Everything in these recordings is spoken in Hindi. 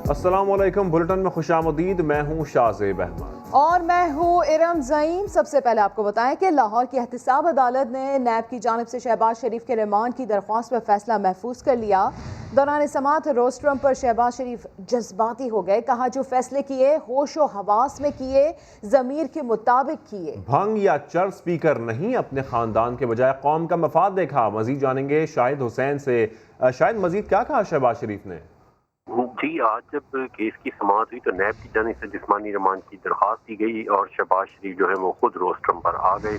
अस्सलामुअलैकुम। बुलेटिन में खुशामदीद। मैं हूँ शाहज़ेब अहमद और मैं हूँ इरम ज़ईम। सबसे पहले आपको बताएं कि लाहौर की एहतिसाब अदालत ने नैब की जानिब से शहबाज शरीफ के रिमांड की दरख्वास्त पर फैसला महफूज कर लिया। दौरान समाअत रोस्ट्रम पर शहबाज शरीफ जज्बाती हो गए। कहा, जो फैसले किए होश व हवास में किए, ज़मीर के मुताबिक किए। भंग या चर्च स्पीकर नहीं, अपने ख़ानदान के बजाय कौम का मफाद देखा। मजीद जानेंगे शाहिद हुसैन से। शायद मजीद क्या कहा शहबाज शरीफ ने? जी, आज जब केस की समाअत हुई तो नैब की जानिब से जिस्मानी रिमांड की दरख्वास्त दी गई और शहबाज शरीफ जो है वो खुद रोस्ट्रम पर आ गए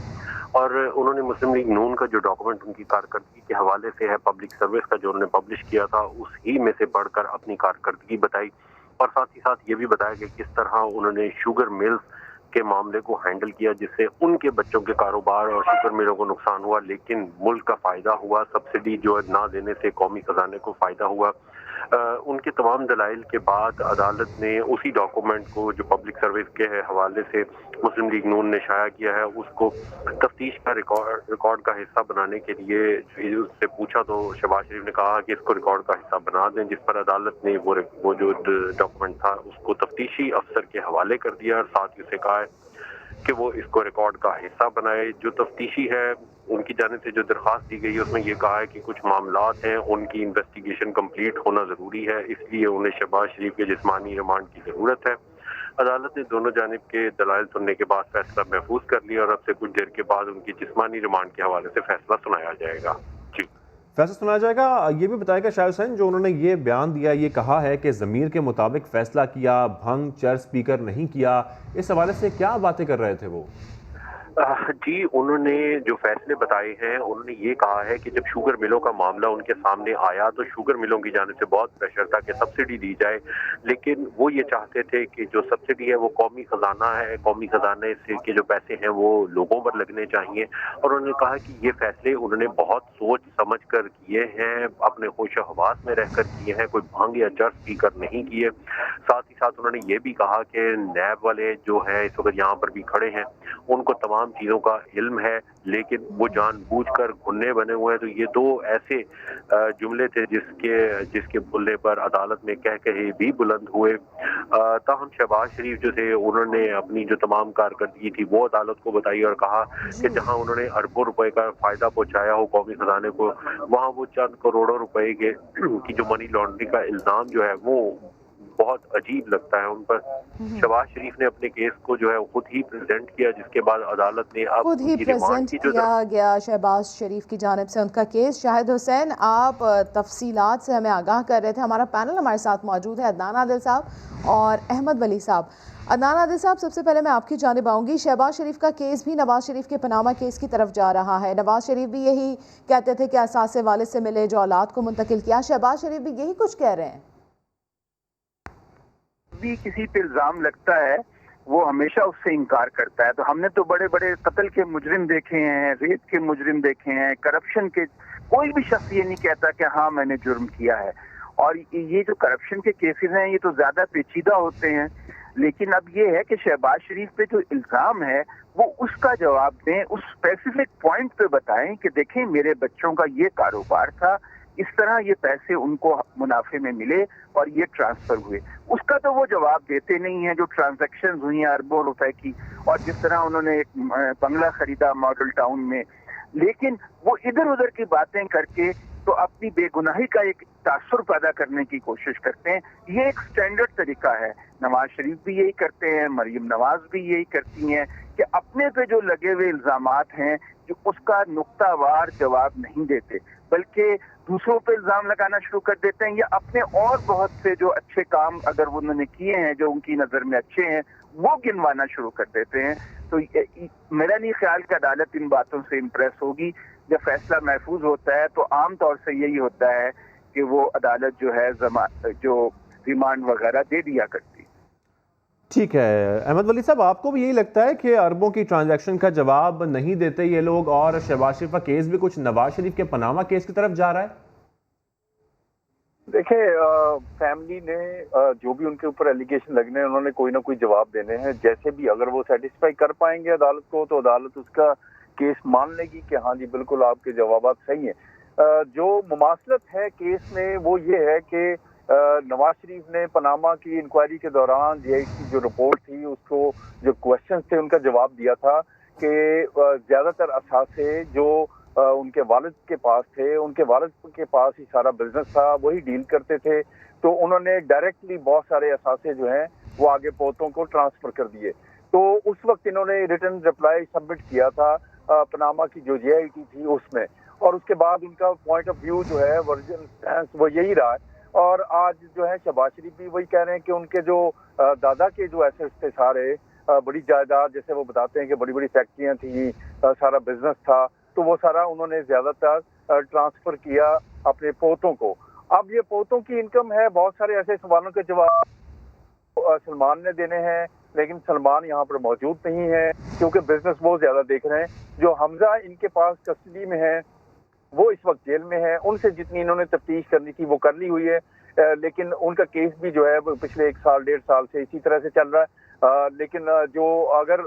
और उन्होंने मुस्लिम लीग नून का जो डॉक्यूमेंट उनकी कारकर्दगी के हवाले से है, पब्लिक सर्विस का जो उन्होंने पब्लिश किया था, उस ही में से पढ़कर अपनी कारकर्दगी बताई और साथ ही साथ ये भी बताया कि किस तरह उन्होंने शुगर मिल्स के मामले को हैंडल किया, जिससे उनके बच्चों के कारोबार और शुगर मिलों को नुकसान हुआ लेकिन मुल्क का फायदा हुआ। सब्सिडी जो है ना देने से कौमी खजाने को फायदा हुआ। उनके तमाम दलाइल के बाद अदालत ने उसी डॉक्यूमेंट को जो पब्लिक सर्विस के हवाले से मुस्लिम लीग नून ने शाया किया है उसको तफ्तीश का रिकॉर्ड का हिस्सा बनाने के लिए उससे पूछा तो शहबाज शरीफ ने कहा कि इसको रिकॉर्ड का हिस्सा बना दें, जिस पर अदालत ने वो जो डॉक्यूमेंट था उसको तफ्तीशी अफसर के हवाले कर दिया और साथ ही उसे कहा है कि वो इसको रिकॉर्ड का हिस्सा बनाए। जो तफ्तीशी है उनकी जानिब से जो दरख्वास्त दी गई है उसमें ये कहा है कि कुछ मामलात हैं उनकी इन्वेस्टिगेशन कंप्लीट होना ज़रूरी है, इसलिए उन्हें शहबाज शरीफ के जिस्मानी रिमांड की ज़रूरत है। अदालत ने दोनों जानिब के दलाइल सुनने के बाद फैसला महफूज कर लिया और अब से कुछ देर के बाद उनकी जिस्मानी रिमांड के हवाले से फैसला सुनाया जाएगा। जी, फैसला सुनाया जाएगा। ये भी बताएगा शाहिद हुसैन, जो उन्होंने ये बयान दिया, ये कहा है कि ज़मीर के मुताबिक फैसला किया, भंग चर्च स्पीकर नहीं किया, इस हवाले से क्या बातें कर रहे थे वो? जी, उन्होंने जो फैसले बताए हैं उन्होंने ये कहा है कि जब शुगर मिलों का मामला उनके सामने आया तो शुगर मिलों की जानिब से बहुत प्रेशर था कि सब्सिडी दी जाए, लेकिन वो ये चाहते थे कि जो सब्सिडी है वो कौमी खजाना है, कौमी खजाने से के जो पैसे हैं वो लोगों पर लगने चाहिए और उन्होंने कहा कि ये फैसले उन्होंने बहुत सोच समझ कर किए हैं, अपने होश हवास में रहकर किए हैं, कोई भंग या चर्च स्पीकर नहीं किए। साथ ही साथ उन्होंने ये भी कहा कि नैब वाले जो है इस वक्त यहाँ पर भी खड़े हैं, उनको तमाम चीजों का इल्म है लेकिन वो जानबूझकर घुन्ने बने हुए हैं। तो ये दो ऐसे जुमले थे जिसके बोलने पर अदालत में कह कहे भी बुलंद हुए। ताहम शहबाज शरीफ जो थे उन्होंने अपनी जो तमाम कारकर्दगी थी वो अदालत को बताई और कहा कि जहां उन्होंने अरबों रुपए का फायदा पहुंचाया हो कौमी खजाने को, वहां वो चंद करोड़ों रुपए के की जो मनी लॉन्ड्रिंग का इल्जाम जो है वो बहुत अजीब लगता है उन पर। शहबाज शरीफ ने अपने केस को जो है खुद ही प्रेजेंट किया, जिसके बाद अदालत ने अब खुद ही उनकी रिमांड प्रेजेंट की किया गया शहबाज शरीफ की जानिब से उनका केस। शाहिद हुसैन, आप तफसीलात से हमें आगाह कर रहे थे। हमारा पैनल हमारे साथ मौजूद है, अदनान आदिल साहब और अहमद वली साहब। अदनान आदिल साहब, सबसे पहले मैं आपकी जानिब आऊँगी। शहबाज शरीफ का केस भी नवाज शरीफ के पनामा केस की तरफ जा रहा है। नवाज शरीफ भी यही कहते थे कि असासे वालिद से मिले, जो औलाद को मुंतकिल किया। शहबाज शरीफ भी यही कुछ कह रहे हैं। भी किसी पे इल्जाम लगता है वो हमेशा उससे इनकार करता है। तो हमने तो बड़े बड़े कत्ल के मुजरिम देखे हैं, रेप के मुजरिम देखे हैं, करप्शन के। कोई भी शख्स ये नहीं कहता कि हाँ मैंने जुर्म किया है। और ये जो करप्शन के केसेस हैं ये तो ज्यादा पेचीदा होते हैं। लेकिन अब ये है कि शहबाज शरीफ पे जो इल्जाम है वो उसका जवाब दें, उस स्पेसिफिक पॉइंट पे बताएं कि देखें मेरे बच्चों का ये कारोबार था, इस तरह ये पैसे उनको मुनाफे में मिले और ये ट्रांसफर हुए। उसका तो वो जवाब देते नहीं है। जो ट्रांजैक्शन हुई हैं अरबों रुपए की, और जिस तरह उन्होंने एक बंगला खरीदा मॉडल टाउन में, लेकिन वो इधर उधर की बातें करके तो अपनी बेगुनाही का एक तासुर पैदा करने की कोशिश करते हैं। ये एक स्टैंडर्ड तरीका है। नवाज शरीफ भी यही करते हैं, मरियम नवाज भी यही करती हैं कि अपने पे जो लगे हुए इल्जामात हैं जो उसका नुक्तावार जवाब नहीं देते, बल्कि दूसरों पे इल्जाम लगाना शुरू कर देते हैं या अपने और बहुत से जो अच्छे काम अगर उन्होंने किए हैं जो उनकी नजर में अच्छे हैं वो गिनवाना शुरू कर देते हैं। तो मेरा नहीं ख्याल कि अदालत इन बातों से इम्प्रेस होगी। जब फैसला महफूज होता है तो आम तौर से यही होता है कि वो अदालत जो है जो रिमांड वगैरह दे दिया करती है। ठीक है अहमद वली साहब, आपको भी यही लगता है कि अरबों की ट्रांजैक्शन का जवाब नहीं देते ये लोग और शहबाज शरीफ का केस भी कुछ नवाज शरीफ के पनामा केस की तरफ जा रहा है? देखिए, फैमिली ने जो भी उनके ऊपर एलिगेशन लगने हैं उन्होंने कोई ना कोई जवाब देने हैं। जैसे भी अगर वो सेटिस्फाई कर पाएंगे अदालत को तो अदालत उसका केस मान लेगी कि हाँ जी बिल्कुल आपके जवाब सही हैं। जो मुमासलत है केस में वो ये है कि नवाज शरीफ ने पनामा की इंक्वायरी के दौरान जेआई की जो रिपोर्ट थी उसको जो क्वेश्चंस थे उनका जवाब दिया था कि ज्यादातर असासे जो उनके वालिद के पास थे, उनके वालिद के पास ही सारा बिजनेस था, वही डील करते थे। तो उन्होंने डायरेक्टली बहुत सारे असासे जो हैं वो आगे पोतों को ट्रांसफर कर दिए। तो उस वक्त इन्होंने रिटर्न रिप्लाई सबमिट किया था पनामा की जो जेआईटी थी उसमें, और उसके बाद उनका पॉइंट ऑफ व्यू जो है वर्जन स्टैंस वो यही रहा है। और आज जो है शहबाज शरीफ भी वही कह रहे हैं कि उनके जो दादा के जो एसेट्स थे सारे, बड़ी जायदाद, जैसे वो बताते हैं कि बड़ी बड़ी फैक्ट्रियां थी, सारा बिजनेस था, तो वो सारा उन्होंने ज्यादातर ट्रांसफर किया अपने पोतों को। अब ये पोतों की इनकम है, बहुत सारे ऐसे सवालों के जवाब सलमान ने देने हैं, लेकिन सलमान यहाँ पर मौजूद नहीं है क्योंकि बिजनेस बहुत ज्यादा देख रहे हैं। जो हमजा इनके पास कस्टडी में है वो इस वक्त जेल में है, उनसे जितनी इन्होंने तफ्तीश करनी थी वो कर ली हुई है, लेकिन उनका केस भी जो है वो पिछले 1 साल 1.5 साल से इसी तरह से चल रहा है। लेकिन जो अगर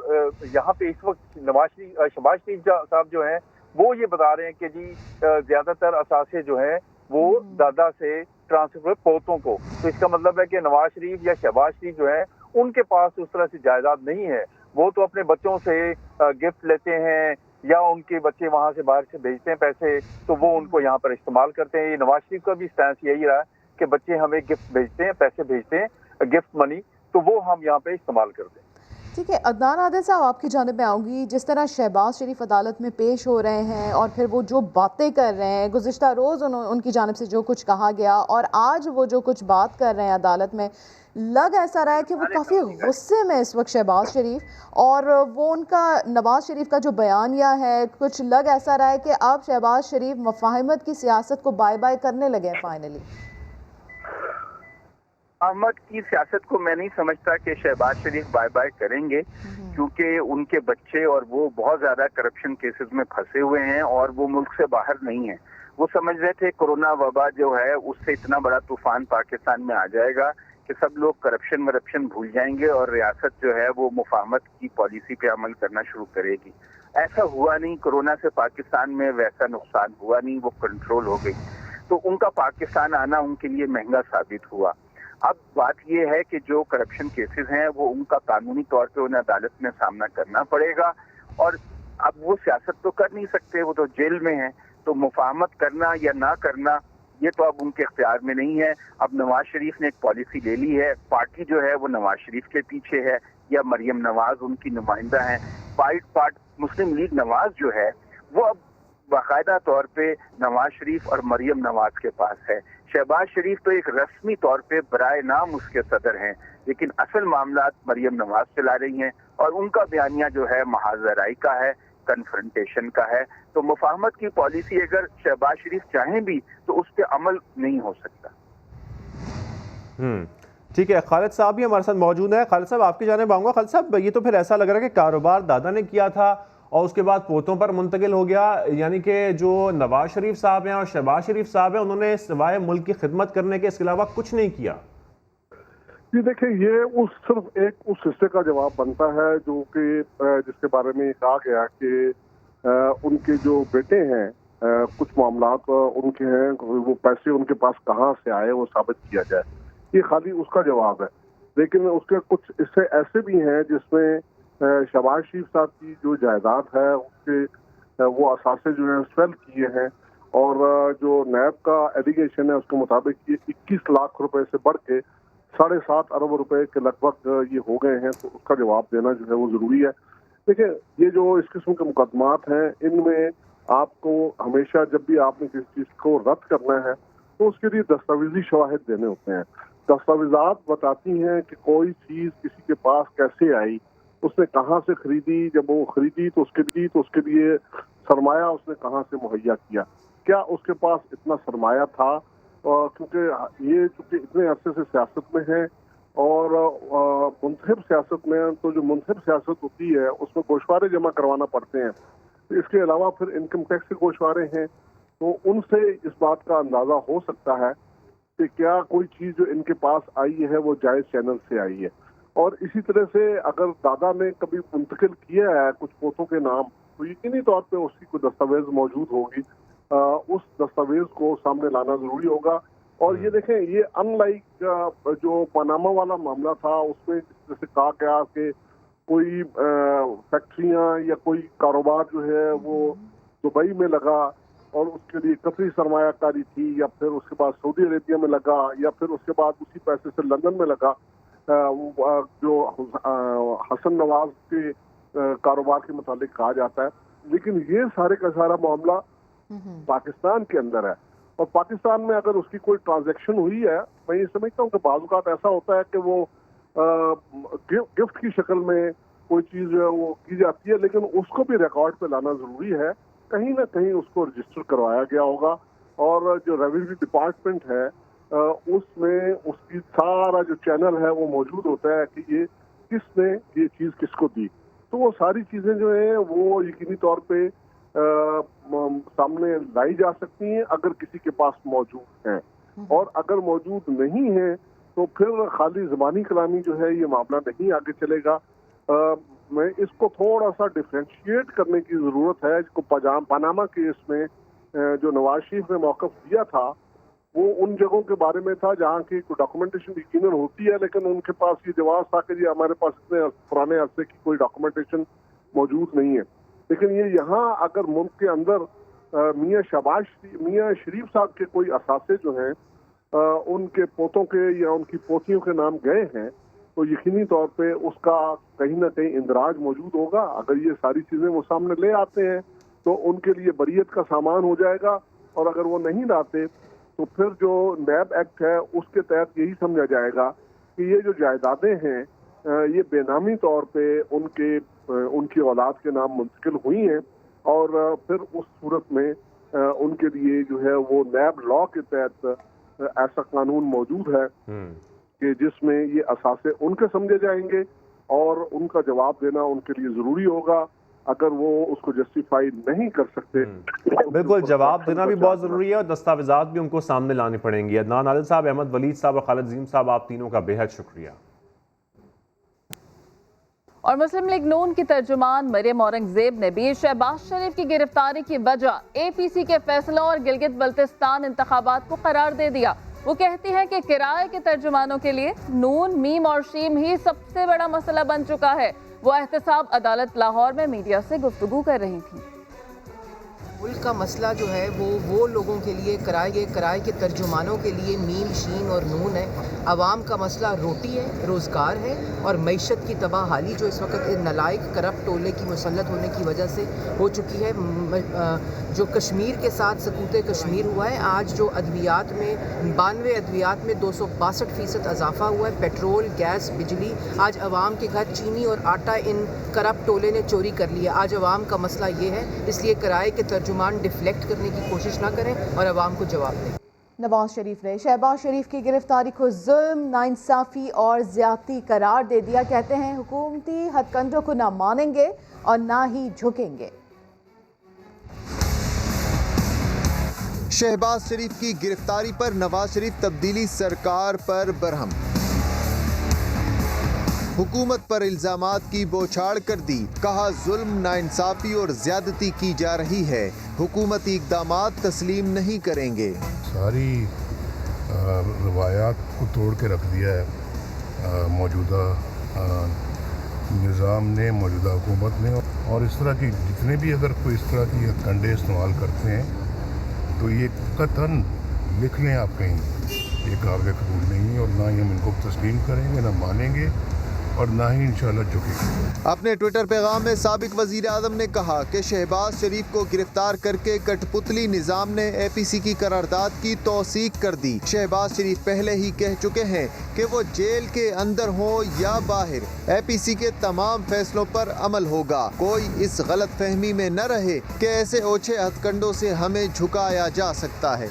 यहाँ पे इस वक्त शहबाज शरीफ साहब जो हैं वो ये बता रहे हैं कि जी ज्यादातर असासे जो हैं वो दादा से ट्रांसफर पोतों को, तो इसका मतलब है कि नवाज शरीफ या शहबाज शरीफ जो है उनके पास उस तरह से जायदाद नहीं है। वो तो अपने बच्चों से गिफ्ट लेते हैं या उनके बच्चे वहां से बाहर से भेजते हैं पैसे, तो वो उनको यहाँ पर इस्तेमाल करते हैं। ये नवाज शरीफ का भी स्टैंस यही रहा है कि बच्चे हमें गिफ्ट भेजते हैं, पैसे भेजते हैं, गिफ्ट मनी, तो वो हम यहाँ पे इस्तेमाल करते हैं। ठीक है, अदनान आदिल साहब आपकी जानिब में आऊँगी। जिस तरह शहबाज शरीफ अदालत में पेश हो रहे हैं और फिर वो जो बातें कर रहे हैं, गुज़िश्ता रोज़ उनकी जानिब से जो कुछ कहा गया और आज वो जो कुछ बात कर रहे हैं अदालत में, लग ऐसा रहा है कि वो काफ़ी गुस्से में इस वक्त शहबाज शरीफ, और वो उनका नवाज शरीफ का जो बयानिया है, कुछ लग ऐसा रहा है कि अब शहबाज शरीफ मुफाहमत की सियासत को बाय बाय करने लगे हैं फाइनली। अहमद की सियासत को मैं नहीं समझता कि शहबाज शरीफ बाय बाय करेंगे, क्योंकि उनके बच्चे और वो बहुत ज्यादा करप्शन केसेस में फंसे हुए हैं और वो मुल्क से बाहर नहीं है। वो समझ रहे थे कोरोना वबा जो है उससे इतना बड़ा तूफान पाकिस्तान में आ जाएगा कि सब लोग करप्शन वरप्शन भूल जाएंगे और रियासत जो है वो मुफाहमत की पॉलिसी पे अमल करना शुरू करेगी। ऐसा हुआ नहीं, कोरोना से पाकिस्तान में वैसा नुकसान हुआ नहीं, वो कंट्रोल हो गई। तो उनका पाकिस्तान आना उनके लिए महंगा साबित हुआ। अब बात ये है कि जो करप्शन केसेस हैं वो उनका कानूनी तौर पे उन्हें अदालत में सामना करना पड़ेगा, और अब वो सियासत तो कर नहीं सकते, वो तो जेल में है। तो मुफाहमत करना या ना करना ये तो अब उनके इख्तियार में नहीं है। अब नवाज शरीफ ने एक पॉलिसी ले ली है, पार्टी जो है वो नवाज शरीफ के पीछे है या मरियम नवाज उनकी नुमाइंदा है। पार्ट मुस्लिम लीग नवाज जो है वो अब बाकायदा तौर पे नवाज शरीफ और मरियम नवाज के पास है। शहबाज शरीफ तो एक रस्मी तौर पे बराए नाम उसके सदर हैं, लेकिन असल मामला मरियम नवाज चला रही हैं और उनका बयानिया जो है महाजराई का है, कन्फ्रंटेशन का है। तो मुफाहमत की पॉलिसी अगर शहबाज शरीफ चाहें भी तो उस पर अमल नहीं हो सकता। ठीक है, खालिद साहब भी हमारे साथ मौजूद है। खालिद साहब आपकी जानिब आऊँगा। खालिद साहब, ये तो फिर ऐसा लग रहा है कि कारोबार दादा ने किया था और उसके बाद पोतों पर मुंतकिल हो गया, यानी कि जो नवाज शरीफ साहब हैं और शहबाज शरीफ साहब हैं उन्होंने सिवाय मुल्क की खिदमत करने के इसके अलावा कुछ नहीं किया। जी देखिए, ये सिर्फ एक उस हिस्से का जवाब बनता है जो कि जिसके बारे में कहा गया कि उनके जो बेटे हैं, कुछ मामलात उनके हैं, वो पैसे उनके पास कहाँ से आए वो साबित किया जाए, ये खाली उसका जवाब है। लेकिन उसके कुछ हिस्से ऐसे भी हैं जिसमें शहबाज शरीफ साहब की जो जायदाद है उसके वो असासे जो है स्वेल किए हैं, और जो नैब का एलिगेशन है उसके मुताबिक ये 21 लाख रुपए से बढ़ के 7.5 अरब रुपए के लगभग ये हो गए हैं। तो उसका जवाब देना जो है वो जरूरी है। देखिए, ये जो इस किस्म के मुकदमात हैं इनमें आपको हमेशा जब भी आपने किसी चीज को रद्द करना है तो उसके लिए दस्तावेजी शवाहिद देने होते हैं। दस्तावेजात बताती हैं कि कोई चीज किसी के पास कैसे आई, उसने कहाँ से खरीदी, जब वो खरीदी तो उसके लिए सरमाया उसने कहाँ से मुहैया किया, क्या उसके पास इतना सरमाया था। क्योंकि ये चूंकि इतने अरसे से सियासत में है और मुंतखब सियासत में, तो जो मुंतखब सियासत होती है उसमें गोशवारे जमा करवाना पड़ते हैं। तो इसके अलावा फिर इनकम टैक्स के गोशवारे हैं, तो उनसे इस बात का अंदाजा हो सकता है कि क्या कोई चीज जो इनके पास आई है वो जायज चैनल से आई है। और इसी तरह से अगर दादा ने कभी मुंतकिल किया है कुछ पोतों के नाम, तो यकीनी तौर पे उसकी कोई दस्तावेज मौजूद होगी, उस दस्तावेज को सामने लाना जरूरी होगा। और ये देखें, ये अनलाइक जो पनामा वाला मामला था उसमें जैसे कहा गया कि कोई फैक्ट्रियां या कोई कारोबार जो है वो दुबई में लगा और उसके लिए कतरी सरमायाकारी थी, या फिर उसके बाद सऊदी अरेबिया में लगा, या फिर उसके बाद उसी पैसे से लंदन में लगा, जो हसन नवाज के कारोबार के मुतालिक कहा जाता है। लेकिन ये सारे का सारा मामला पाकिस्तान के अंदर है, और पाकिस्तान में अगर उसकी कोई ट्रांजैक्शन हुई है, मैं ये समझता हूँ कि बाज़ औक़ात ऐसा होता है कि वो गिफ्ट की शक्ल में कोई चीज़ जो है वो की जाती है, लेकिन उसको भी रिकॉर्ड पे लाना ज़रूरी है। कहीं ना कहीं उसको रजिस्टर करवाया गया होगा, और जो रेवेन्यू डिपार्टमेंट है उसमें उसकी सारा जो चैनल है वो मौजूद होता है कि ये किसने ये चीज़ किसको दी। तो वो सारी चीज़ें जो है वो यकीनी तौर पे सामने लाई जा सकती हैं अगर किसी के पास मौजूद हैं, और अगर मौजूद नहीं है तो फिर खाली ज़बानी कलामी जो है ये मामला नहीं आगे चलेगा। मैं इसको थोड़ा सा डिफ्रेंशिएट करने की ज़रूरत है। इसको पनामा केस में जो नवाज शरीफ ने मौक़िफ़ दिया था वो उन जगहों के बारे में था जहाँ की डॉक्यूमेंटेशन यकीनन होती है, लेकिन उनके पास ये जवाब था कि जी हमारे पास इतने पुराने अरसे की कोई डॉक्यूमेंटेशन मौजूद नहीं है। लेकिन ये यहाँ अगर मुल्क के अंदर मियाँ शरीफ साहब के कोई असासे जो हैं उनके पोतों के या उनकी पोतियों के नाम गए हैं, तो यकीनी तौर पे उसका कहीं ना कहीं इंदराज मौजूद होगा। अगर ये सारी चीज़ें वो सामने ले आते हैं तो उनके लिए बरियत का सामान हो जाएगा, और अगर वो नहीं लाते तो फिर जो नैब एक्ट है उसके तहत यही समझा जाएगा कि ये जो जायदादें हैं ये बेनामी तौर पे उनकी औलाद के नाम मुंतकिल हुई हैं, और फिर उस सूरत में उनके लिए जो है वो नैब लॉ के तहत ऐसा कानून मौजूद है कि जिसमें ये असासे उनके समझे जाएंगे और उनका जवाब देना उनके लिए ज़रूरी होगा। अगर वो उसको जस्टिफाई नहीं कर सकते, बिल्कुल जवाब देना भी बहुत ज़रूरी है और दस्तावेजात भी उनको सामने लाने पड़ेंगे। अदनान आदिल साहब, अहमद वलीद साहब और खालिद अजीम साहब, आप तीनों का बेहद शुक्रिया। और मुस्लिम लीग नून की तर्जुमान मरियम औरंगजेब ने भी शहबाज शरीफ की गिरफ्तारी की वजह APC के फैसलों और गिलगित बल्तिस्तान इंतखाबात को करार दे दिया। वो कहती हैं कि किराए के तर्जुमानों के लिए नून, मीम और शीम ही सबसे बड़ा मसला बन चुका है। वो एहतसाब अदालत लाहौर में मीडिया से गुफ्तगू कर रही थी। मुल्क का मसला जो है वो लोगों के लिए किराए के तर्जुमानों के लिए मीम, शीन और नून है। आवाम का मसला रोटी है, रोज़गार है और मईशत की तबाहाली जो इस वक्त नलायक करप्ट टोले की मुसल्लत होने की वजह से हो चुकी है। जो कश्मीर के साथ सकूत कश्मीर हुआ है, आज जो अद्वियात में 92 अद्वियात में 262% इजाफा हुआ है। पेट्रोल, गैस, बिजली, आज आवाम के घर चीनी और आटा इन करप्ट टोले ने चोरी कर लिया। आज आवाम का मसला ये है, इसलिए किराए के तर्जुमान डिफ्लेक्ट करने की कोशिश ना करें और आवाम को जवाब दें। नवाज शरीफ ने शहबाज शरीफ की गिरफ्तारी को जुल्म, नाइंसाफ़ी और ज़्यादती करार दे दिया। कहते हैं हुकूमती हथकंडों को ना मानेंगे और ना ही झुकेंगे। शहबाज शरीफ की गिरफ्तारी पर नवाज शरीफ तब्दीली सरकार पर बरहम। हुकूमत पर इल्जामात की बौछार कर दी, कहा जुल्म, नाइंसाफी और ज्यादती की जा रही है, हुकूमती इक़दामात तस्लीम नहीं करेंगे। सारी रवायात को तोड़ के रख दिया है मौजूदा निज़ाम ने, मौजूदा हुकूमत ने, और इस तरह की जितने भी अगर कोई इस तरह की हथकंडे इस्तेमाल करते हैं तो ये कतन लिख लें आप कहीं, ये काबिल कबूल नहीं है और ना ही हम इनको तस्लीम करेंगे, ना मानेंगे और ना ही इंशाल्लाह झुकेंगे। अपने ट्विटर पैगाम में साबिक वज़ीर आज़म ने कहा कि शहबाज शरीफ को गिरफ्तार करके कठपुतली निज़ाम ने APC की करारदाद की तौसीक कर दी। शहबाज शरीफ पहले ही कह चुके हैं कि वो जेल के अंदर हो या बाहर, APC के तमाम फैसलों पर अमल होगा। कोई इस गलत फहमी में न रहे कि ऐसे ओछे हथकंडों से हमें झुकाया जा सकता है।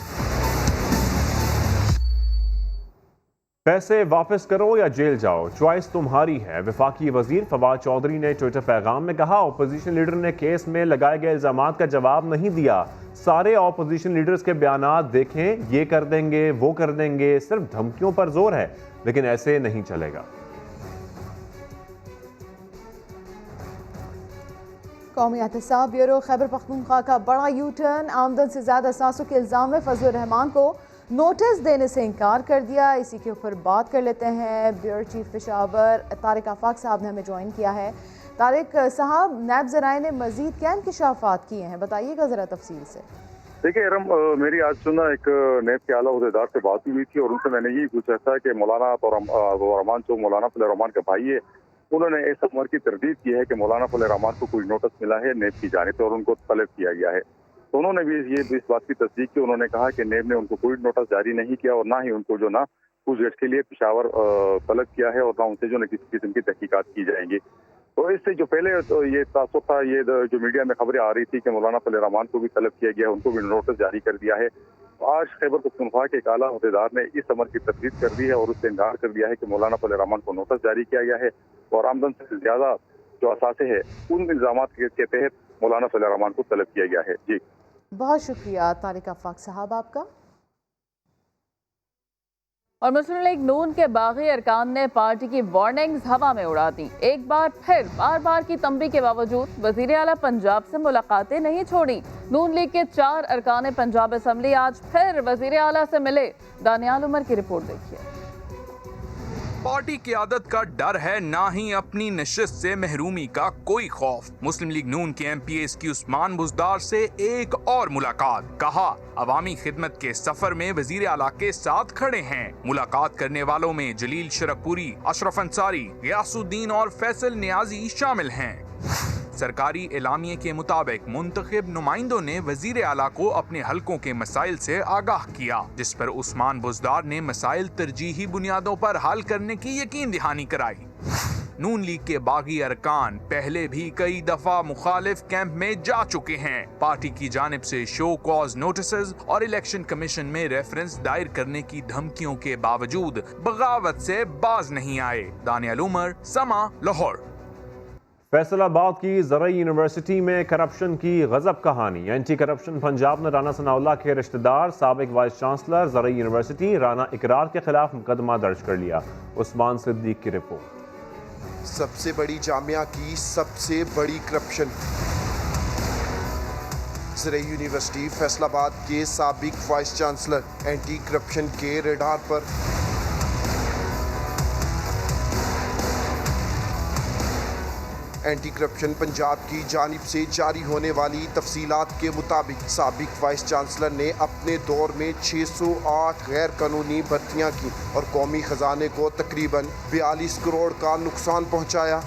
पैसे वापस करो या जेल जाओ, चॉइस तुम्हारी है। वफाकी वजीर फवाद चौधरी ने ट्विटर पैगाम में कहा, अपोजिशन लीडर ने केस में लगाए गए इल्जामात का जवाब नहीं दिया। सारे अपोजिशन लीडर्स के बयानात देखें, ये कर देंगे, वो कर देंगे, सिर्फ धमकियों पर जोर है, लेकिन ऐसे नहीं चलेगा। कौमी एहतसाब ब्यूरो खैबर पख्तूनख्वा का बड़ा यू टर्न, आमदन से ज्यादा असासों के इल्जाम में फजलुर रहमान को नोटिस देने से इनकार कर दिया। इसी के ऊपर बात कर लेते हैं। ब्यूरो चीफ पेशावर तारिक आफाक साहब ने हमें ज्वाइन किया है। तारिक साहब, नैब ज़राए ने मजीद क्या इंकशाफात किए हैं, बताइएगा ज़रा तफसील से। देखिए इरम, मेरी आज सुना एक नैब के आला अहदेदार से बात हुई थी और उनसे मैंने यही पूछा था कि मौलाना रहमान जो मौलाना फजल रहमान के भाई है, उन्होंने इस अमर की तरदीद की है कि मौलाना फजल रहमान को कोई नोटिस मिला है नैब की जानिब से और उनको तलब किया गया है। तो उन्होंने भी इस बात की तस्दीक की। उन्होंने कहा कि नैब ने उनको कोई नोटिस जारी नहीं किया और ना ही उनको जो ना पूछगछ के लिए पेशावर तलब किया है और ना उनसे जो न किसी किस्म की तहकीकात की जाएंगी। तो इससे जो पहले तो ये तासुब था, ये जो मीडिया में खबरें आ रही थी कि मौलाना फजल रहमान को भी तलब किया गया है, उनको भी नोटिस जारी कर दिया है। आज खैबर पख्तूनख्वा के एक आला अहदेदार ने इस अमर की तरदीद कर दी है और उससे इनकार कर दिया है कि मौलाना फजल रहमान को नोटिस जारी किया गया है और आमदन से ज्यादा जो असासे है उन इल्जामात के तहत मौलाना फजल रहमान को तलब किया गया है। जी बहुत शुक्रिया तारिक आफाक साहब आपका। और मुस्लिम लीग नून के बागी अरकान ने पार्टी की वार्निंग्स हवा में उड़ा दी। एक बार फिर बार बार की तंबी के बावजूद वजीर आला पंजाब से मुलाकातें नहीं छोड़ी। नून लीग के 4 अरकान पंजाब असम्बली आज फिर वजीर आला से मिले। दानियाल उमर की रिपोर्ट देखिए। पार्टी क़यादत का डर है, ना ही अपनी नशिस्त से महरूमी का कोई खौफ। मुस्लिम लीग नून के MPs की उस्मान बुज़दार से एक और मुलाकात। कहा अवामी खिदमत के सफर में वजीर आला के साथ खड़े हैं। मुलाकात करने वालों में जलील शरकपुरी, अशरफ अंसारी, गयासुद्दीन और फैसल नियाजी शामिल हैं। सरकारी एलामिये के मुताबिक मुंतखब नुमाइंदों ने वजीर आला को अपने हलकों के मसाइल से आगाह किया, जिस पर उस्मान बुज़दार ने मसाइल तरजीही बुनियादों पर हल करने की यकीन दहानी कराई। नून लीग के बागी अरकान पहले भी कई दफा मुखालिफ कैंप में जा चुके हैं। पार्टी की जानिब से शो कॉज नोटिसेस और इलेक्शन कमीशन में रेफरेंस दायर करने की धमकियों के बावजूद बगावत से बाज नहीं आए। दानियाल उमर, समा, लाहौर। फैसलाबाद की ज़रई यूनिवर्सिटी में करप्शन की गजब कहानी। एंटी करप्शन पंजाब ने राना सनाउल्लाह के रिश्तेदार साबिक वाइस चांसलर ज़रई यूनिवर्सिटी राना इकरार के खिलाफ मुकदमा दर्ज कर लिया। उस्मान सिद्दीक की रिपोर्ट। सबसे बड़ी जामिया की सबसे बड़ी करप्शन। ज़रई यूनिवर्सिटी फैसलाबाद के साबिक वाइस चांसलर एंटी करप्शन के रडार पर। एंटी करप्शन पंजाब की जानिब से जारी होने वाली तफसीलात के मुताबिक साबिक वाइस चांसलर ने अपने दौर में 608 गैर कानूनी भर्तियां की और कौमी खजाने को तकरीबन 42 करोड़ का नुकसान पहुंचाया।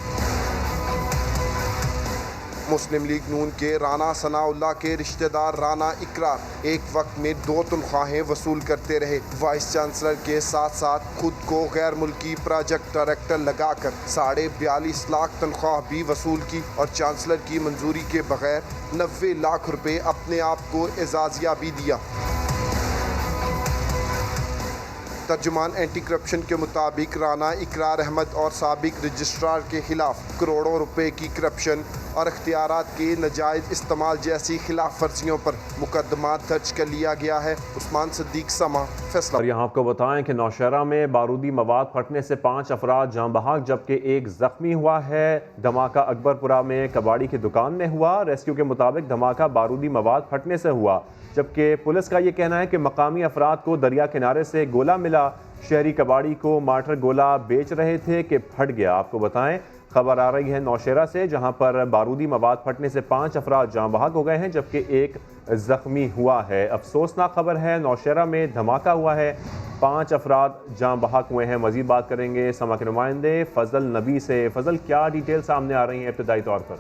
मुस्लिम लीग नून के राना सनाउल्लाह के रिश्तेदार राना इकरार एक वक्त में 2 तनख्वाहें वसूल करते रहे। वाइस चांसलर के साथ साथ खुद को गैर मुल्की प्रोजेक्ट डायरेक्टर लगाकर 42.5 लाख तनख्वाह भी वसूल की और चांसलर की मंजूरी के बगैर 90 लाख रुपए अपने आप को एजाजिया भी दिया। तर्जुमान एंटी करप्शन के मुताबिक राना इकरार अहमद और साबिक रजिस्ट्रार के खिलाफ करोड़ों रुपए की करप्शन और इख्तियारात के नाजायज़ इस्तेमाल जैसी खिलाफ वर्जियों पर मुकदमा दर्ज कर लिया गया है। उस्मान सिद्दीक, समा, फैसला। और यहाँ आपको बताएं कि नौशहरा में बारूदी मवाद फटने से 5 अफराद जाँ बहक जबकि एक जख्मी हुआ है। धमाका अकबरपुरा में कबाड़ी की दुकान में हुआ। रेस्क्यू के मुताबिक धमाका बारूदी मवाद फटने से हुआ, जबकि पुलिस का ये कहना है कि मकामी अफराद को दरिया किनारे से गोला मिला। शहरी कबाड़ी को मार्टर गोला बेच रहे थे कि फट गया। आपको बताएं, खबर आ रही है नौशहरा से, जहां पर बारूदी मवाद फटने से 5 अफराद जाँ बहक हो गए हैं जबकि एक जख्मी हुआ है। अफसोसनाक खबर है, नौशहरा में धमाका हुआ है, 5 अफराद जाँ बहक हुए हैं। मजीद बात करेंगे समा के नुमाइंदे फजल नबी से। फजल, क्या डिटेल सामने आ रही हैं इब्तदाई तौर पर?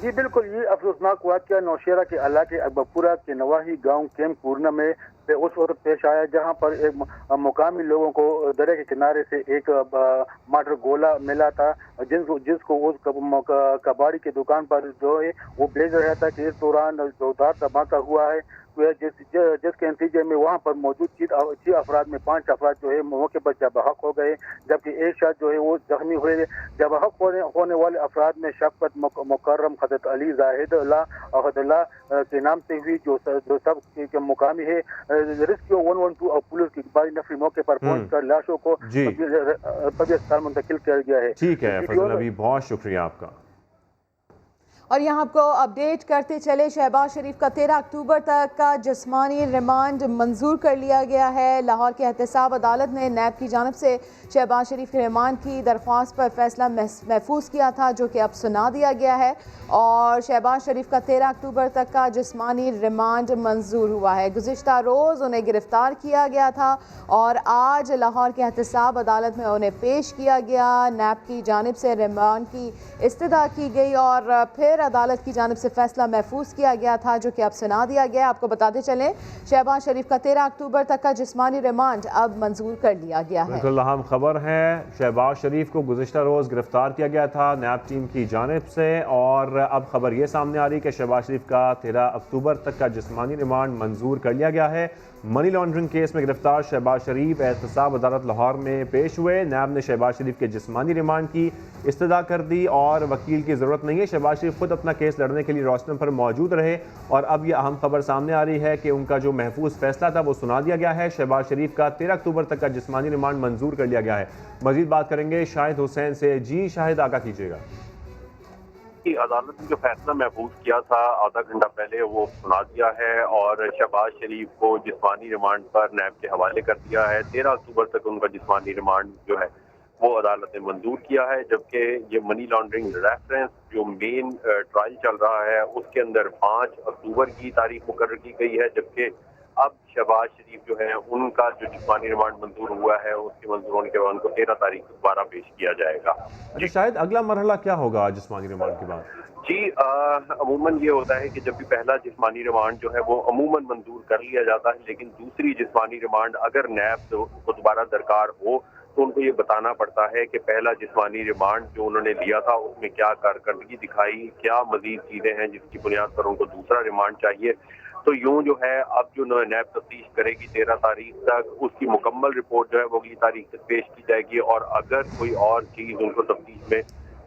जी बिल्कुल, ये अफसोसनाक वाक़या नौशहरा के इलाके अकबरपुरा के नवाही गांव कैंप पूर्णा में उस वक्त पेश आया जहां पर एक मुकामी लोगों को दरिया के किनारे से एक मार्टर गोला मिला था, जिसको उस कबाड़ी की दुकान पर जो है वो बेच रहा था कि इस दौरान जोरदार धमाका हुआ है, जिसके नतीजे में वहां पर मौजूद 6 अफराद में 5 अफराद जो है मौके पर जबहक हो गए, जबकि एक शख्स जो है वो जख्मी हुए। जबहक होने वाले अफराद में शफकत मुकर्रम, हजरत अली जाहिद अहदुल्ला के नाम से हुई, जो सब के मुकामी है। रेस्क्यू 112 और पुलिस की बड़ी नफरी मौके पर पहुंचकर लाशों को अस्पताल मुंतकिल किया गया है। ठीक है फजल नबी, बहुत शुक्रिया आपका। और यहाँ आपको अपडेट करते चले, शहबाज शरीफ का 13 अक्टूबर तक का जिस्मानी रिमांड मंजूर कर लिया गया है। लाहौर की एहतसाब अदालत ने नैब की जानिब से शहबाज शरीफ के रिमांड की दरख्वास्त पर फैसला महफूज किया था, जो कि अब सुना दिया गया है और शहबाज शरीफ का 13 अक्टूबर तक का जिस्मानी रिमांड मंजूर हुआ है। गुज़िश्ता रोज़ उन्हें गिरफ्तार किया गया था और आज लाहौर की एहतसाब अदालत में उन्हें पेश किया गया। नैब की जानिब से रिमांड की इस्तदा की गई और फिर अदालत की जानिब से फैसला महफूज किया गया था, जो कि अब सुना दिया गया। आपको बताते चलें, शहबाज शरीफ का 13 अक्टूबर तक का जिस्मानी रिमांड अब मंजूर कर लिया गया है। बिल्कुल अहम खबर है, शहबाज शरीफ को गुज़िश्ता रोज़ गिरफ्तार किया गया था नैब टीम की जानिब से और अब खबर ये सामने आ रही कि शहबाज शरीफ का 13 अक्टूबर तक का जिस्मानी रिमांड मंजूर कर लिया गया है। मनी लॉन्ड्रिंग केस में गिरफ्तार शहबाज शरीफ एहतसाब अदालत लाहौर में पेश हुए। नैब ने शहबाज शरीफ के जिस्मानी रिमांड की इस्तदा कर दी और वकील की ज़रूरत नहीं है। शहबाज शरीफ खुद अपना केस लड़ने के लिए रोस्टम पर मौजूद रहे और अब यह अहम खबर सामने आ रही है कि उनका जो महफूज फैसला था वो सुना दिया गया है। शहबाज शरीफ का 13 अक्टूबर तक का जिस्मानी रिमांड मंजूर कर लिया गया है। मजीद बात करेंगे शाहिद हुसैन से। जी शाहिद, आगाह कीजिएगा। की अदालत ने जो फैसला महफूज किया था आधा घंटा पहले वो सुना दिया है और शहबाज शरीफ को जिस्मानी रिमांड पर नैब के हवाले कर दिया है। 13 अक्टूबर तक उनका जिस्मानी रिमांड जो है वो अदालत ने मंजूर किया है, जबकि ये मनी लॉन्ड्रिंग रेफरेंस जो मेन ट्रायल चल रहा है उसके अंदर 5 अक्टूबर की तारीख मुकर्रर की गई है, जबकि अब शहबाज शरीफ जो है उनका जो जिस्मानी रिमांड मंजूर हुआ है उसके मंजूर होने के बाद उनको 13 तारीख को दोबारा पेश किया जाएगा। जी शायद अगला मरहला क्या होगा जिस्मानी रिमांड के बाद? जी अमूमन ये होता है कि जब भी पहला जिस्मानी रिमांड जो है वो अमूमन मंजूर कर लिया जाता है, लेकिन दूसरी जिस्मानी रिमांड अगर नैब को दोबारा दरकार हो तो उनको ये बताना पड़ता है कि पहला जिस्मानी रिमांड जो उन्होंने लिया था उसमें क्या कारकर्दगी दिखाई, क्या मजीद चीजें हैं जिसकी बुनियाद पर उनको दूसरा रिमांड चाहिए। तो यूं जो है अब जो नैब तफ्तीश करेगी 13 तारीख तक, उसकी मुकम्मल रिपोर्ट जो है वो अगली तारीख तक पेश की जाएगी और अगर कोई और चीज उनको तफ्तीश में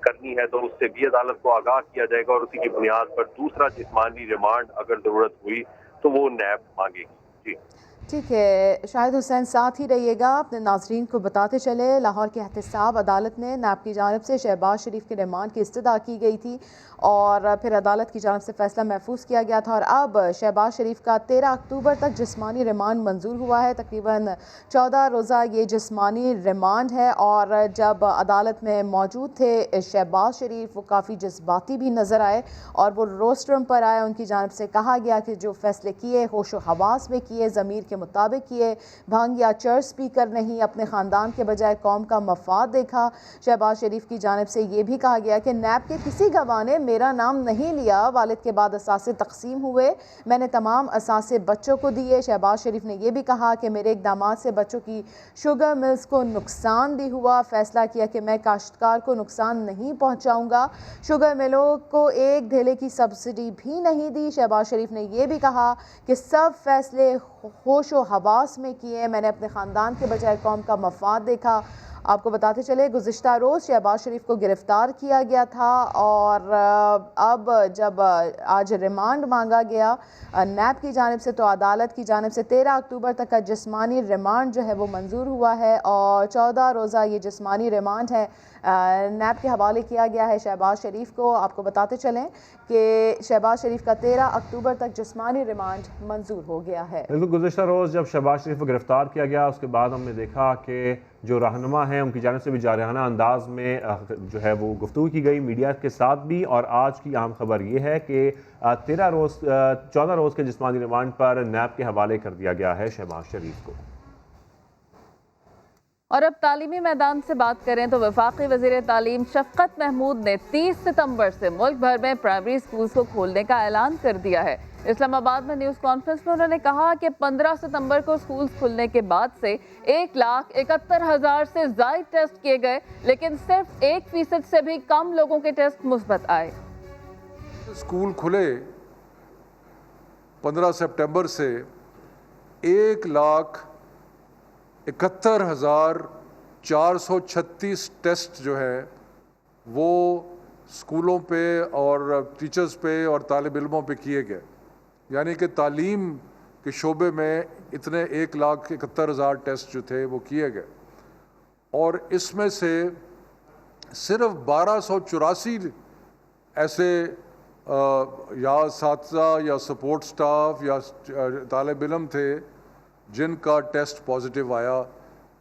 करनी है तो उससे भी अदालत को आगाह किया जाएगा और उसी की बुनियाद पर दूसरा जिस्मानी रिमांड अगर जरूरत हुई तो वो नैब मांगेगी। जी ठीक है शाहिद हुसैन, साथ ही रहिएगा। अपने नाजरीन को बताते चले, लाहौर की एहतसाब अदालत ने नैब की जानिब से शहबाज शरीफ के रिमांड की इस्तदा की गई थी और फिर अदालत की जानिब से फैसला महफूज किया गया था और अब शहबाज शरीफ का 13 अक्टूबर तक जिस्मानी रिमांड मंजूर हुआ है। तकरीबन 14 रोज़ा ये जिस्मानी रिमांड है और जब अदालत में मौजूद थे शहबाज शरीफ वो काफ़ी जज्बाती भी नज़र आए और वो रोस्ट्रम पर आए। उनकी जानिब से कहा गया कि जो फैसले किए होशो हवास में किए, ज़मीर के मुताबिक किए, भांग या चर्च पीकर नहीं, अपने ख़ानदान के बजाय कौम का मफाद देखा। शहबाज शरीफ की जानिब से ये भी कहा गया कि नैब के किसी गवाह ने मेरा नाम नहीं लिया, वालिद के बाद असासे तकसीम हुए, मैंने तमाम असासे बच्चों को दिए। शहबाज शरीफ ने यह भी कहा कि मेरे इक़दामात से बच्चों की शुगर मिल्स को नुकसान भी हुआ, फैसला किया कि मैं काश्तकार को नुकसान नहीं पहुँचाऊँगा, शुगर मिलों को एक धेले की सब्सिडी भी नहीं दी। शहबाज शरीफ ने यह भी कहा कि सब फैसले होशो हवास में किए, मैंने अपने ख़ानदान के बजाय कौम का मफाद देखा। आपको बताते चले, गुज़िश्ता रोज़ शहबाज शरीफ को गिरफ़्तार किया गया था और अब जब आज रिमांड मांगा गया नैब की जानिब से तो अदालत की जानिब से 13 अक्टूबर तक का जिस्मानी रिमांड जो है वो मंजूर हुआ है और 14 रोज़ा ये जिस्मानी रिमांड है नैब के हवाले किया गया है शहबाज शरीफ को। आपको बताते चलें कि शहबाज शरीफ का 13 अक्टूबर तक जिस्मानी रिमांड मंजूर हो गया है। बिल्कुल, गुज़िश्ता रोज़ जब शहबाज शरीफ को गिरफ्तार किया गया उसके बाद हमने देखा कि जो रहनुमा हैं उनकी जानिब से भी जारहाना अंदाज में जो है वो गुफ्तगू की गई मीडिया के साथ भी। और आज की अहम खबर ये है कि 14 रोज़ के जिस्मानी रिमांड पर नैब के हवाले कर दिया गया है शहबाज शरीफ को। और अब तालीमी मैदान से बात करें तो वफाकी वज़ीर तालीम शफकत महमूद ने 30 सितंबर से मुल्क भर में प्राइमरी स्कूल्स को खोलने का ऐलान कर दिया है। इस्लामाबाद में न्यूज़ कॉन्फ्रेंस में उन्होंने कहा कि 15 सितंबर को स्कूल्स खुलने के बाद से 1,71,000 से ज़ायद टेस्ट किए गए, लेकिन सिर्फ 1% से भी कम लोगों के टेस्ट मुस्बत आए। स्कूल खुले 15 सितंबर से 1,71,436 टेस्ट जो है वो स्कूलों पे और टीचर्स पे और तालिब इल्मों पे किए गए, यानी कि तालीम के शोबे में इतने 1,71,000 टेस्ट जो थे वो किए गए और इसमें से सिर्फ 1284 ऐसे या साथी या सपोर्ट स्टाफ या तालिब इल्म थे जिनका टेस्ट पॉजिटिव आया,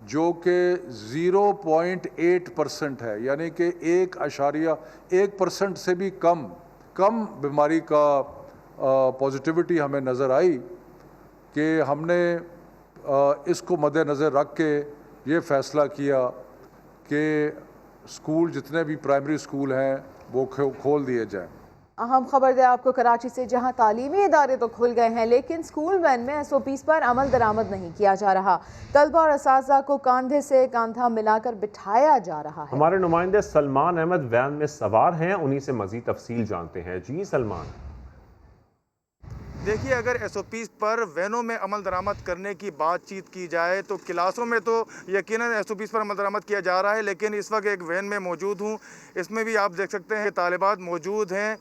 जो कि 0.8% है, यानी कि 1.1% से भी कम बीमारी का पॉजिटिविटी हमें नज़र आई कि हमने इसको मद्देनज़र रख के ये फ़ैसला किया कि स्कूल जितने भी प्राइमरी स्कूल हैं वो खोल दिए जाएं। अहम खबर दें आपको कराची से, जहां तालीमी इदारे तो खुल गए हैं लेकिन स्कूल वैन में SOPs पर अमल दरामद नहीं किया जा रहा। तलबा और असातिज़ा को कंधे से कंधा मिलाकर बिठाया जा रहा है। हमारे नुमाइंदे सलमान अहमद वैन में सवार हैं, उन्हीं से मजीद तफसील जानते हैं। जी सलमान। देखिए, अगर SOPs पर वैनों में अमल दरामद करने की बातचीत की जाए तो क्लासों में तो यकीनन SOPs पर अमल दरामद किया जा रहा है, लेकिन इस वक्त एक वैन में मौजूद हूँ, इसमें भी आप देख सकते हैं तालिबात मौजूद हैं।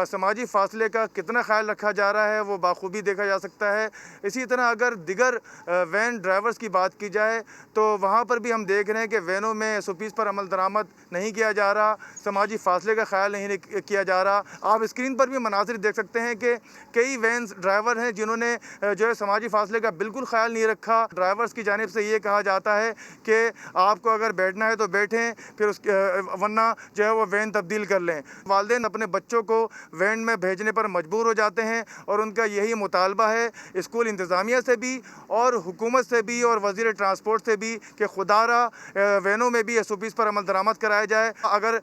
समाजी फासले का कितना ख्याल रखा जा रहा है वो बाखूबी देखा जा सकता है। इसी तरह अगर दिगर वैन ड्राइवर्स की बात की जाए तो वहाँ पर भी हम देख रहे हैं कि वैनों में SOPs पर अमल दरामद नहीं किया जा रहा, समाजी फासले का ख्याल नहीं किया जा रहा। आप स्क्रीन पर भी मनाज़िर देख सकते हैं कि कई वैन ड्राइवर हैं जिन्होंने जो है समाजी फासले का बिल्कुल ख्याल नहीं रखा। ड्राइवर्स की जानिब से ये कहा जाता है कि आपको अगर बैठना है तो बैठें, फिर वरना जो है वो वैन तब्दील कर लें। वालिदैन अपने बच्चों को वैन में भेजने पर मजबूर हो जाते हैं और उनका यही मुतालबा है स्कूल इंतज़ामिया से भी और हुकूमत से भी और वज़ीर ट्रांसपोर्ट से भी कि खुदारा वैनों में भी SOPs पर अमल दरामद कराया जाए। अगर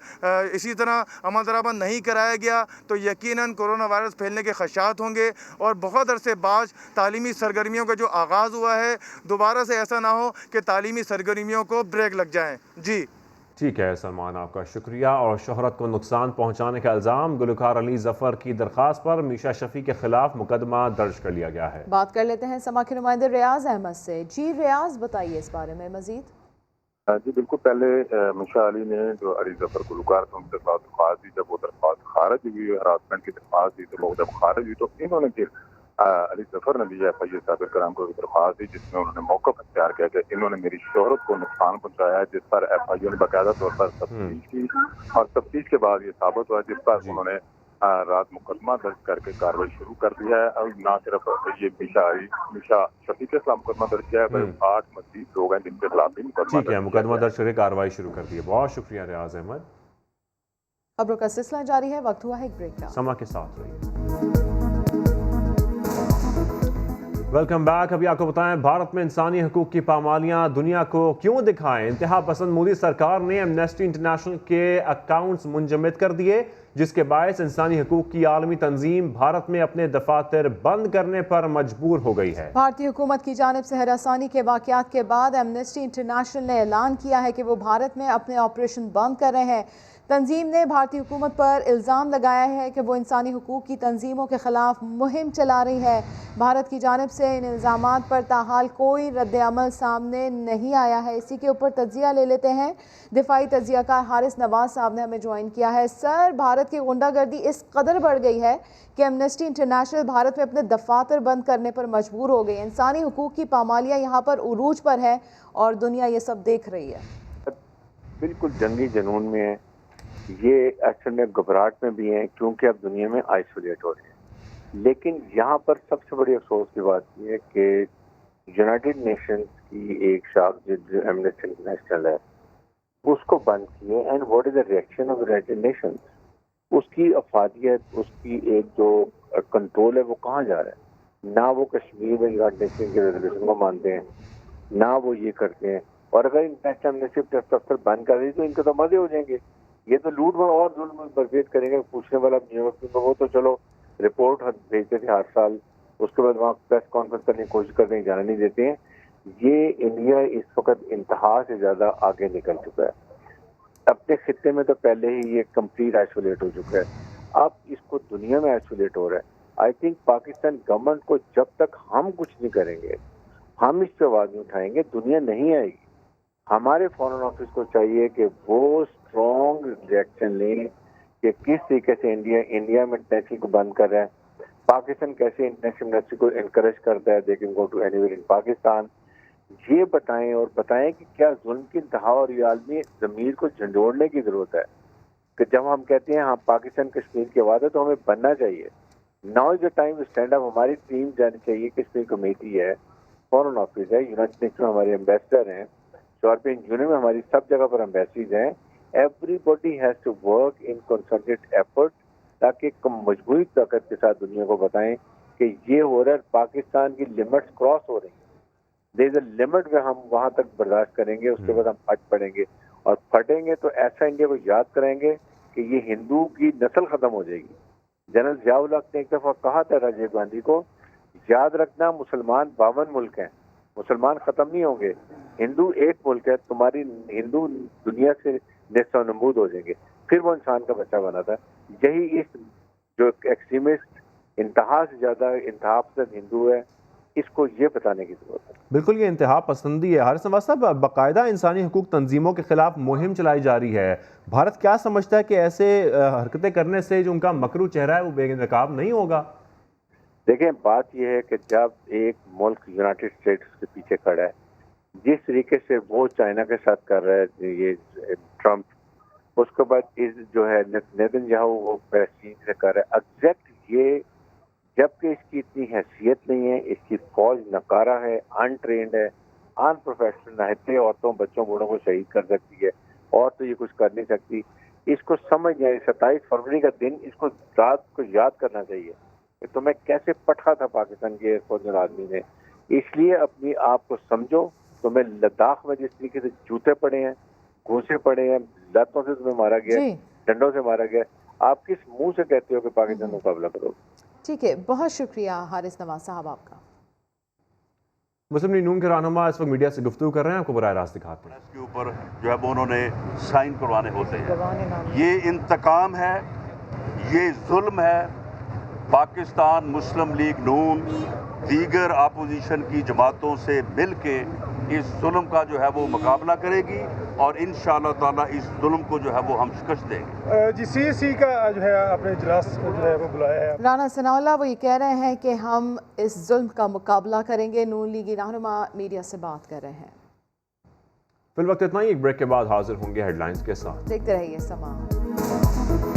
इसी तरह अमल दरामद नहीं कराया गया तो यकीनन कोरोना वायरस फैलने के खदशात होंगे और बहुत अरसे बाद तालीमी सरगर्मियों का जो आगाज़ हुआ है दोबारा से ऐसा ना हो कि तालीमी सरगर्मियों को ब्रेक लग जाए। जी ठीक है सलमान, आपका शुक्रिया। और शोहरत को नुकसान पहुंचाने का इल्ज़ाम गुलकार अली जफ़र की दरख्वास्त पर मीशा शफ़ी के खिलाफ मुकदमा दर्ज कर लिया गया है। बात कर लेते हैं समा के नुमाइंदे रियाज अहमद से। जी रियाज, बताइए इस बारे में मजीद। जी बिल्कुल, पहले मीशा अली ने जो अली जफर गुलकार थे उनके साथ दरख्वास्त दी, जब वो दरख्वास्त खारिज हुई, हरासमेंट की दरख्वास्त दी, तो वो जब खारिज हुई तो इन्होंने फिर अली जफर ने भी FIA साबिर कराम को दरख्वास्त दी जिसमें उन्होंने मौक़िफ़ इख्तियार किया कि इन्होंने मेरी शोहरत को नुकसान पहुँचाया है, जिस पर FIA ने बाकायदा तौर पर तफ्तीश की और तफ्तीश के बाद ये साबित हुआ, जिस पर उन्होंने रात मुकदमा दर्ज करके कार्रवाई शुरू कर दिया है। और ना सिर्फ ये मीशा शफी के खिलाफ मुकदमा दर्ज किया है, बल्कि 8 मजीद लोग हैं जिनके खिलाफ भी ठीक है, मुकदमा दर्ज करके कार्रवाई शुरू कर दी है। बहुत शुक्रिया रियाज अहमद। खबरों का सिलसिला जारी है, वक्त हुआ है एक ब्रेक का। समा के साथ रहिए। Welcome back. अभी आपको बताएं, भारत में इंसानी हकूक की पामालियां दुनिया को क्यों दिखाएं। इंतहा पसंद मोदी सरकार ने एमनेस्टी इंटरनेशनल के अकाउंट्स मुंजमद कर दिए, जिसके बायस इंसानी हकूक की आलमी तंजीम भारत में अपने दफातर बंद करने पर मजबूर हो गई है। भारतीय हुकूमत की जानिब से हरासानी के वाक़यात के बाद एमनेस्टी इंटरनेशनल ने ऐलान किया है कि वो भारत में अपने ऑपरेशन बंद कर रहे हैं। तंजीम ने भारतीय हुकूमत पर इल्ज़ाम लगाया है कि वो इंसानी हकूक की तंजीमों के ख़िलाफ़ मुहिम चला रही है। भारत की जानिब से इन इल्ज़ामात पर ताहाल कोई रद्द-ए-अमल सामने नहीं आया है। इसी के ऊपर तजिया ले लेते हैं। दिफाई तजियाकार हारिस नवाज साहब ने हमें ज्वाइन किया है। सर, भारत की गुंडागर्दी इस कदर बढ़ गई है कि एमनेस्टी इंटरनेशनल भारत में अपने दफातर बंद करने पर मजबूर हो गई। इंसानी हकूक की पामालियाँ यहाँ पर उरूज पर है और दुनिया ये सब देख रही है। बिल्कुल जंगी जुनून में है, ये असल में घबराहट में भी हैं क्योंकि अब दुनिया में आइसोलेट हो रहे हैं। लेकिन यहाँ पर सबसे बड़ी अफसोस की बात यह है कि यूनाइटेड नेशंस की एक शाख जो एमनेस्टी इंटरनेशनल है उसको बंद किए। And what is the reaction of United Nations? उसकी अफादियत, उसकी एक जो कंट्रोल है वो कहाँ जा रहा है? ना वो कश्मीर में यूनाइटेड नेशन के रेजोल्यूशन को मानते हैं, ना वो ये करते हैं। और अगर इंटरनेशनल एमनेस्टी दफ्तर बंद कर दी तो इनके तो मजे हो जाएंगे, ये तो लूट और जुल्म बर्बाद करेंगे। पूछने वाला न्यूयॉर्क में वो तो चलो रिपोर्ट भेजते थे हर साल, उसके बाद वहाँ प्रेस कॉन्फ्रेंस करने की कोशिश करते हैं, जाने नहीं देते हैं। ये इंडिया इस वक्त इंतहा से ज्यादा आगे निकल चुका है। अपने खित्ते में तो पहले ही ये कंप्लीट आइसोलेट हो चुका है, अब इसको दुनिया में आइसोलेट हो रहा है। आई थिंक पाकिस्तान गवर्नमेंट को जब तक हम कुछ नहीं करेंगे, हम इस पर आवाज नहीं उठाएंगे, दुनिया नहीं आएगी। हमारे फॉरेन ऑफिस को चाहिए कि वो स्ट्रॉन्ग रिएक्शन लें कि किस तरीके से इंडिया में इंटरनेशनल को बंद कर रहा है, पाकिस्तान कैसे इंटरनेशनल को इनकरेज करता है, they can go to anywhere in Pakistan. ये बताएं और बताएं कि क्या जुल्म की इंतहा और ये आलमी ज़मीर को झंझोड़ने की जरूरत है। कि जब हम कहते हैं हाँ पाकिस्तान कश्मीर की आवाज़ है तो हमें बनना चाहिए। Now is the time stand up. हमारी टीम जानी चाहिए, कश्मीर कमेटी है, फॉरेन ऑफिस है, यूनाइटेड नेशन में हमारे एम्बेसडर हैं, यूरोपियन यूनियन में हमारी सब जगह पर एम्बेसीज हैं। Everybody has to work in concerted effort, ताकि एक मजबूत ताकत के साथ दुनिया को बताएं कि ये हो रहा है, पाकिस्तान की लिमिट्स क्रॉस हो रही हैं। देयर इज अ लिमिट में हम वहां तक बर्दाश्त करेंगे, उसके बाद हम फट पड़ेंगे, और फटेंगे तो ऐसा इंडिया को याद कराएंगे कि ये हिंदू की नस्ल खत्म हो जाएगी। जनरल जियाउल हक ने एक दफा कहा था राजीव गांधी को, याद रखना मुसलमान 52 मुल्क हैं, मुसलमान खत्म नहीं होंगे, हिंदू एक मुल्क है, तुम्हारी हिंदू दुनिया से नेस्तो नबूद हो जाएंगे। फिर वो इंसान का बच्चा बना था। यही इस जो एक्सट्रीमिस्ट इंतहा से ज्यादा इंतहा पसंद हिंदू है, इसको ये बताने की जरूरत है। बिल्कुल, ये इंतहा पसंदी है। हारिस नवाज साहब, बाकायदा इंसानी हकूक तंजीमों के खिलाफ मुहिम चलाई जा रही है। भारत क्या समझता है कि ऐसे हरकतें करने से जो उनका मकरू चेहरा है वो बेनकाब नहीं होगा? देखें, बात यह है कि जब एक मुल्क यूनाइटेड स्टेट्स के पीछे खड़ा है, जिस तरीके से वो चाइना के साथ कर रहा है ये ट्रम्प, उसके बाद इस जो है नेतन्याहू वो पैलेस्टीन से कर रहा है एग्जैक्ट ये, जबकि इसकी इतनी हैसियत नहीं है, इसकी फौज नकारा है, अनट्रेंड है, अनप्रोफेशनल है, औरतों बच्चों बूढ़ों को शहीद कर सकती है, और तो ये कुछ कर नहीं सकती। इसको समझ जाए, 27 फरवरी का दिन इसको रात को याद करना चाहिए कि तुम्हें कैसे पटा था पाकिस्तान के एयरफोर्स आदमी ने। इसलिए अपनी आप को समझो, तुम्हें लद्दाख में जिस तरीके से जूते पड़े हैं, घूसे पड़े हैं, लातों से तुम्हें मारा गया, डंडों से मारा गया, आप किस मुंह से कहते हो कि पाकिस्तान मुकाबला करो? ठीक है, बहुत शुक्रिया हारिस नवाज साहब आपका। मुस्लिम लीग नून के रहनुमा इस वक्त मीडिया से गुफ्तगू कर रहे हैं, आपको बराह रास्त दिखाते हैं। इसके ऊपर जो है वो उन्होंने साइन करवाने होते हैं। ये इंतकाम है, ये जुल्म है। पाकिस्तान मुस्लिम लीग नून दीगर अपोजिशन की जमातों से मिल के इस जुल्म का जो है वो मुकाबला करेगी, और इंशाअल्लाह ताला इस जुल्म को जो है वो हम शिकस्त देंगे। GCC का जो है आपने इजलास जो है वो बुलाया है। राना सनाउल्लाह वो ये कह रहे हैं कि हम इस जुल्म का मुकाबला करेंगे। नून लीगी रहनुमा मीडिया से बात कर रहे हैं। फिलवक्त इतना ही, एक ब्रेक के बाद हाजिर होंगे हेडलाइंस के साथ। देखते रहिए समा।